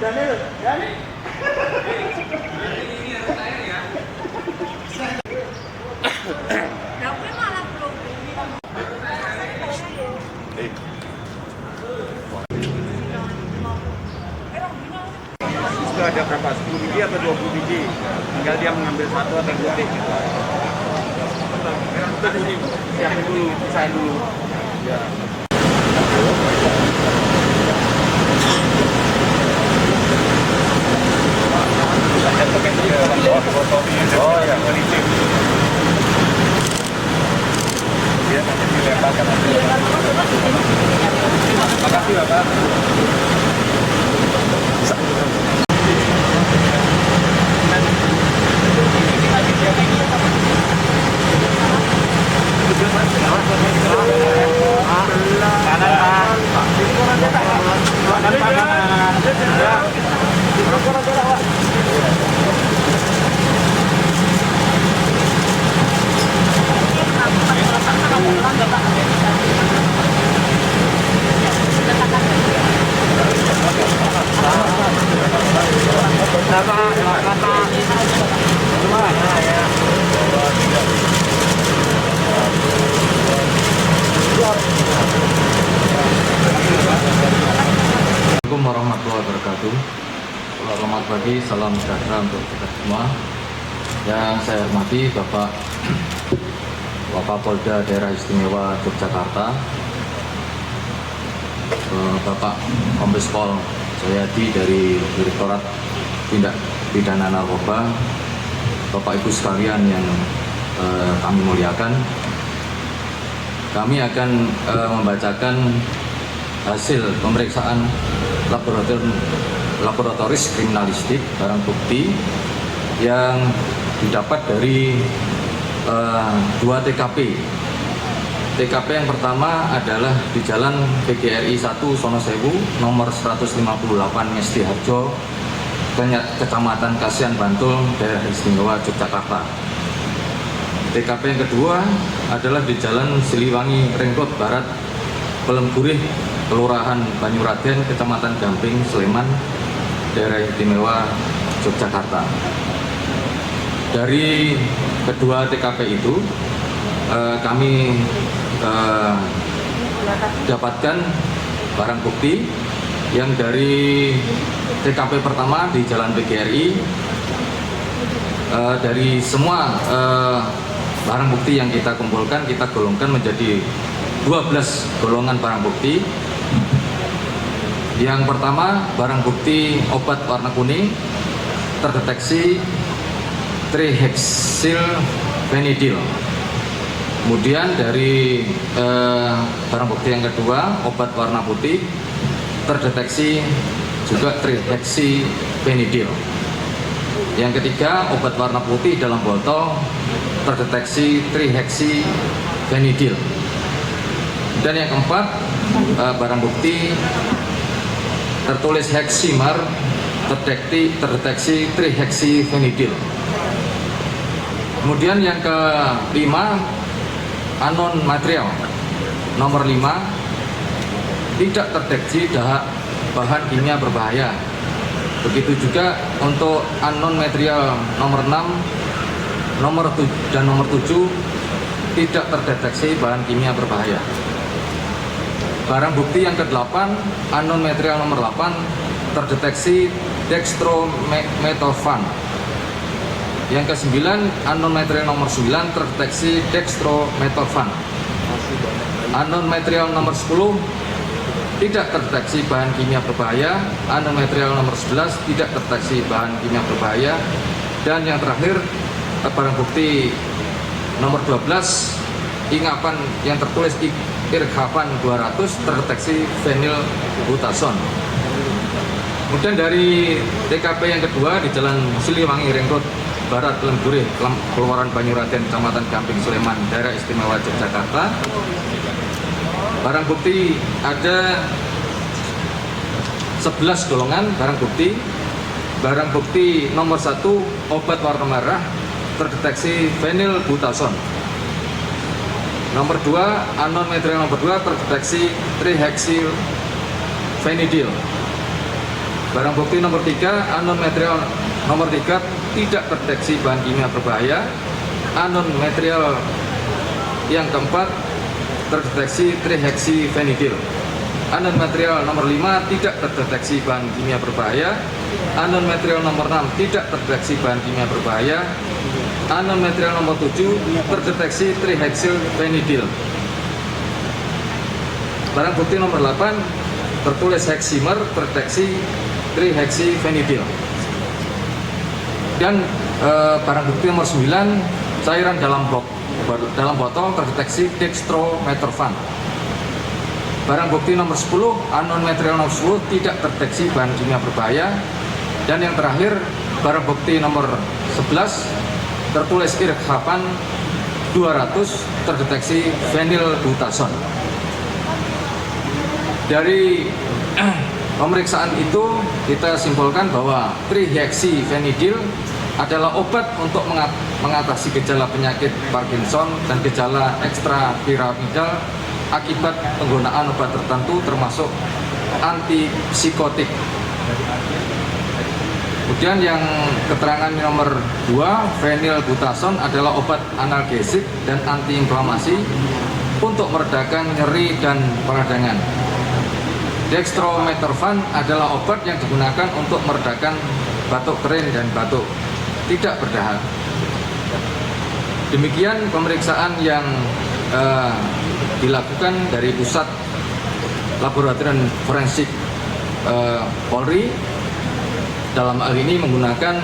Daniel, kan? Itu ada berapa? 10 biji atau 20 biji? Tinggal dia mengambil satu atau dua. Siapin dulu, pisahin dulu. Ya. Oh ya, politik. Dia nanti dilemparkan. Terima kasih Bapak. Assalamualaikum warahmatullahi wabarakatuh. Selamat pagi, salam sejahtera untuk kita semua. Yang saya hormati Bapak Wakapolda Daerah Istimewa Yogyakarta, Bapak Kombes Pol Jayadi dari Direktorat Tindak Pidana Narkoba, Bapak Ibu sekalian yang kami muliakan, kami akan membacakan hasil pemeriksaan laboratoris kriminalistik barang bukti yang didapat dari dua TKP. TKP yang pertama adalah di Jalan PGRI 1 Sonosewu nomor 158 Ngesti Harjo, Kecamatan Kasihan Bantul, Daerah Istimewa Yogyakarta. TKP yang kedua adalah di Jalan Siliwangi Ring Road Barat, Pelengburih, Kelurahan Banyuraden, Kecamatan Gamping, Sleman, Daerah Istimewa Yogyakarta. Dari kedua TKP itu kami dapatkan barang bukti yang dari TKP pertama di Jalan PGRI, dari semua barang bukti yang kita kumpulkan, kita golongkan menjadi 12 golongan barang bukti. Yang pertama, barang bukti obat warna kuning terdeteksi trihexylphenidil. Kemudian dari barang bukti yang kedua, obat warna putih terdeteksi juga trihexylphenidil. Yang ketiga, obat warna putih dalam botol terdeteksi trihexylphenidil. Dan yang keempat, barang bukti tertulis heximer terdeteksi trihexylphenidil. Kemudian yang kelima, anon material nomor 5 tidak terdeteksi bahan kimia berbahaya. Begitu juga untuk anon material nomor 6 dan nomor 7 tidak terdeteksi bahan kimia berbahaya. Barang bukti yang ke-8, anon material nomor 8 terdeteksi dextromethorphan. Yang ke-9, anon material nomor 9 terdeteksi dextromethorphan. Anon material nomor 10 tidak terdeteksi bahan kimia berbahaya. Anon material nomor 11 tidak terdeteksi bahan kimia berbahaya. Dan yang terakhir, barang bukti nomor 12, ingapan yang tertulis irgapan 200 terdeteksi phenylbutazone. Kemudian dari TKP yang kedua di Jalan Siliwangi Ring Road Barat, Pelengburih, Kelurahan Banyuraden, Kecamatan Gamping, Sleman, Daerah Istimewa Yogyakarta, barang bukti ada 11 golongan barang bukti. Barang bukti nomor 1, obat warna merah terdeteksi phenylbutazone. Nomor 2, anon material nomor 2 terdeteksi trihexylphenidil. Barang bukti nomor 3, unknown material nomor 3 tidak terdeteksi bahan kimia berbahaya. Unknown material yang keempat terdeteksi trihexyphenidil. Unknown material nomor 5 tidak terdeteksi bahan kimia berbahaya. Unknown material nomor 6 tidak terdeteksi bahan kimia berbahaya. Unknown material nomor 7 terdeteksi trihexyphenidil. Barang bukti nomor 8 tertulis heximer terdeteksi trihexyphenidil. Dan barang bukti nomor 9 cairan dalam botol terdeteksi dextrometorphan. Barang bukti nomor 10 unknown material nomor 10 tidak terdeteksi bahan kimia berbahaya. Dan yang terakhir barang bukti nomor 11 tertulis irhapan 200 terdeteksi phenylbutazon. Dari pemeriksaan itu kita simpulkan bahwa trihexyphenidil adalah obat untuk mengatasi gejala penyakit Parkinson dan gejala ekstrapiramidal akibat penggunaan obat tertentu termasuk antipsikotik. Kemudian yang keterangan nomor 2, phenylbutazon adalah obat analgesik dan antiinflamasi untuk meredakan nyeri dan peradangan. Dextrometorphan adalah obat yang digunakan untuk meredakan batuk kering dan batuk tidak berdahak. Demikian pemeriksaan yang dilakukan dari Pusat Laboratorium Forensik Polri. Dalam hal ini menggunakan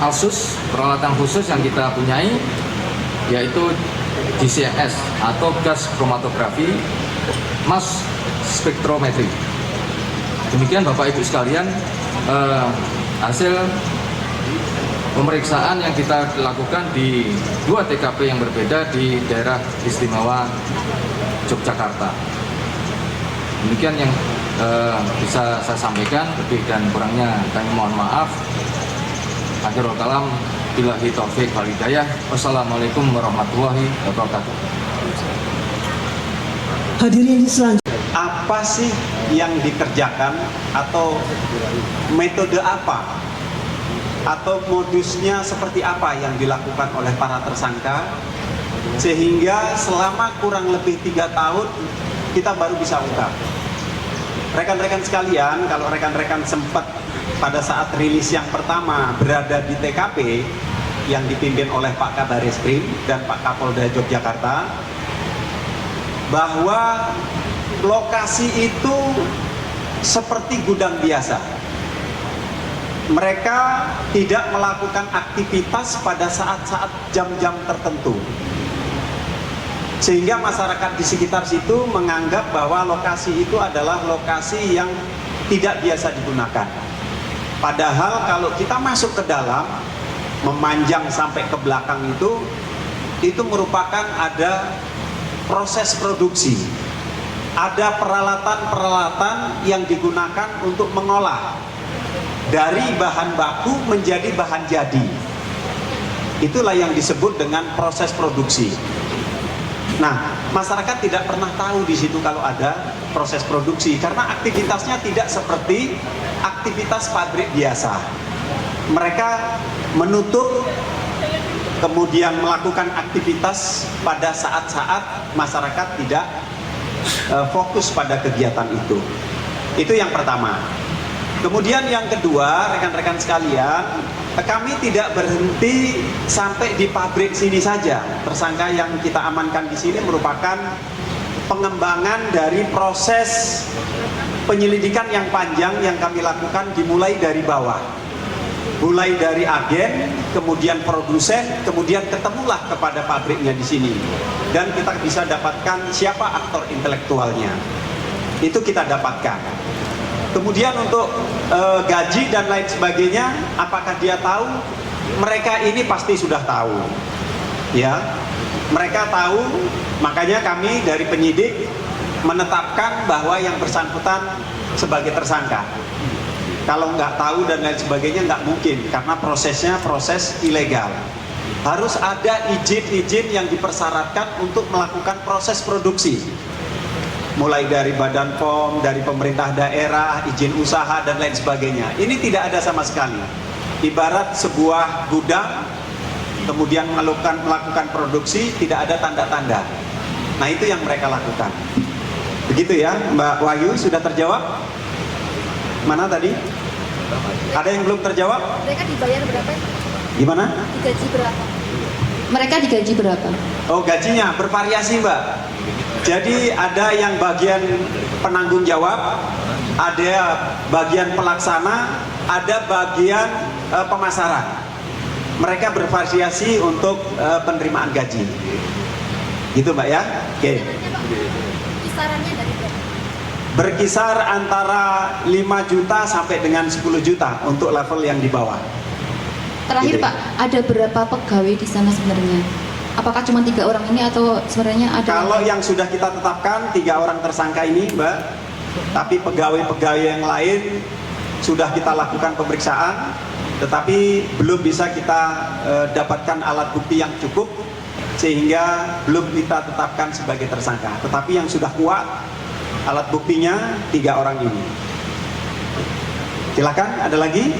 ALSUS, peralatan khusus yang kita punyai, yaitu GCMS atau gas kromatografi mass spektrometri. Demikian Bapak Ibu sekalian, hasil pemeriksaan yang kita lakukan di 2 TKP yang berbeda di daerah istimewa Yogyakarta. Demikian yang bisa saya sampaikan, lebih dan kurangnya kami mohon maaf. Akhirul kalam, billahi taufik wal hidayah. Wassalamualaikum warahmatullahi wabarakatuh. Hadirin selanjutnya. Apa sih yang dikerjakan atau metode apa atau modusnya seperti apa yang dilakukan oleh para tersangka sehingga selama kurang lebih 3 tahun kita baru bisa ungkap. Rekan-rekan sekalian, kalau rekan-rekan sempat pada saat rilis yang pertama berada di TKP yang dipimpin oleh Pak Kabareskrim dan Pak Kapolda Yogyakarta, bahwa lokasi itu seperti gudang biasa. Mereka tidak melakukan aktivitas pada saat-saat jam-jam tertentu, sehingga masyarakat di sekitar situ menganggap bahwa lokasi itu adalah lokasi yang tidak biasa digunakan. Padahal kalau kita masuk ke dalam, memanjang sampai ke belakang itu merupakan ada proses produksi. Ada peralatan-peralatan yang digunakan untuk mengolah dari bahan baku menjadi bahan jadi. Itulah yang disebut dengan proses produksi. Nah, masyarakat tidak pernah tahu di situ kalau ada proses produksi karena aktivitasnya tidak seperti aktivitas pabrik biasa. Mereka menutup kemudian melakukan aktivitas pada saat-saat masyarakat tidak fokus pada kegiatan itu. Itu yang pertama. Kemudian yang kedua, rekan-rekan sekalian, kami tidak berhenti sampai di pabrik sini saja. Tersangka yang kita amankan di sini merupakan pengembangan dari proses penyelidikan yang panjang yang kami lakukan dimulai dari bawah. Mulai dari agen, kemudian produsen, kemudian ketemulah kepada pabriknya di sini. Dan kita bisa dapatkan siapa aktor intelektualnya. Itu kita dapatkan. Kemudian untuk gaji dan lain sebagainya, apakah dia tahu? Mereka ini pasti sudah tahu. Ya, mereka tahu, makanya kami dari penyidik menetapkan bahwa yang bersangkutan sebagai tersangka. Kalau nggak tahu dan lain sebagainya nggak mungkin, karena prosesnya proses ilegal. Harus ada izin-izin yang dipersyaratkan untuk melakukan proses produksi. mulai dari Badan POM, dari pemerintah daerah, izin usaha dan lain sebagainya. Ini tidak ada sama sekali. Ibarat sebuah gudang, kemudian melakukan produksi, tidak ada tanda-tanda. Nah, itu yang mereka lakukan. Begitu ya, Mbak Wahyu, sudah terjawab? Mana tadi? Ada yang belum terjawab? Mereka dibayar berapa? Gimana? Digaji berapa? Mereka digaji berapa? Oh, gajinya bervariasi, Mbak. Jadi ada yang bagian penanggung jawab, ada bagian pelaksana, ada bagian pemasaran. Mereka bervariasi untuk penerimaan gaji. Gitu, Mbak ya? Oke. Kisarannya dari berapa? Berkisar antara 5 juta sampai dengan 10 juta untuk level yang di bawah. Terakhir Gitu. Pak, ada berapa pegawai di sana sebenarnya? Apakah cuma 3 orang ini atau sebenarnya ada? Kalau yang sudah kita tetapkan 3 orang tersangka ini, Mbak, tapi pegawai-pegawai yang lain sudah kita lakukan pemeriksaan, tetapi belum bisa kita dapatkan alat bukti yang cukup sehingga belum kita tetapkan sebagai tersangka. Tetapi yang sudah kuat alat buktinya 3 orang ini. Silakan, ada lagi?